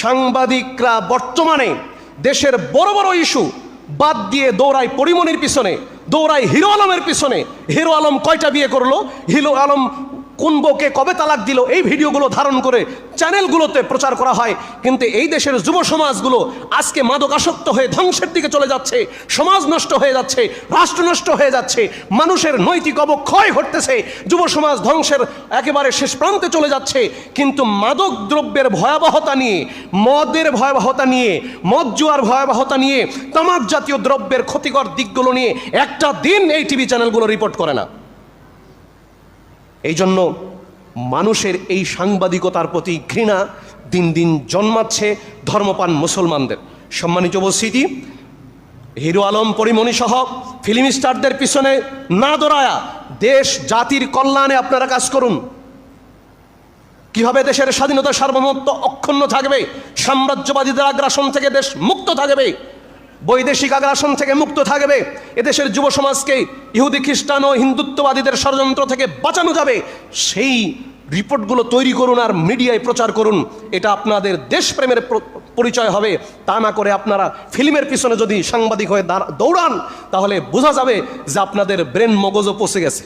সাংবাদিকরা বর্তমানে দেশের বড় বড় ইস্যু বাদ দিয়ে দৌড়ায় পরিমণির পিছনে, দৌড়ায় হিরো আলমের পিছনে। হিরো আলম কয়টা বিয়ে করলো, হিরো আলম কোন বউকে কবে তালাক দিল, এই ভিডিওগুলো ধারণ করে চ্যানেলগুলোতে প্রচার করা হয়। কিন্তু এই দেশের যুব সমাজগুলো আজকে মাদকাসক্ত হয়ে ধ্বংসের দিকে চলে যাচ্ছে, সমাজ নষ্ট হয়ে যাচ্ছে, রাষ্ট্র নষ্ট হয়ে যাচ্ছে, মানুষের নৈতিক অবক্ষয় ঘটতেছে, যুব সমাজ ধ্বংসের একেবারে শেষ প্রান্তে চলে যাচ্ছে। কিন্তু মাদক দ্রব্যের ভয়াবহতা নিয়ে, মদের ভয়াবহতা নিয়ে, মদ জুয়ার ভয়াবহতা নিয়ে, তামাক জাতীয় দ্রব্যের ক্ষতিকর দিকগুলো নিয়ে একটা দিন এই টিভি চ্যানেলগুলো রিপোর্ট করে না। এই জন্য মানুষের এই সাংবাদিকতার প্রতি ঘৃণা দিন দিন জন্মাচ্ছে ধর্মপান মুসলমানদের। সম্মানিত উপস্থিতি, হিরো আলম, পরিমণি সহ ফিল্ম স্টারদের পিছনে না দৌড়ায়া দেশ জাতির কল্যাণে আপনারা কাজ করুন। কিভাবে দেশের স্বাধীনতা সার্বভৌমত্ব অক্ষুণ্ণ থাকবে, সাম্রাজ্যবাদীদের আগ্রাসন থেকে দেশ মুক্ত থাকবে, বৈদেশিক আগ্রাসন থেকে মুক্ত থাকবে, এদেশের যুব সমাজকে ইহুদি খ্রিস্টান ও হিন্দুত্ববাদীদের ষড়যন্ত্র থেকে বাঁচানো যাবে, সেই রিপোর্টগুলো তৈরি করুন আর মিডিয়ায় প্রচার করুন। এটা আপনাদের দেশপ্রেমের পরিচয় হবে। তা না করে আপনারা ফিল্মের পিছনে যদি সাংবাদিক হয়ে দৌড়ান, তাহলে বোঝা যাবে যে আপনাদের ব্রেন মগজও পচে গেছে।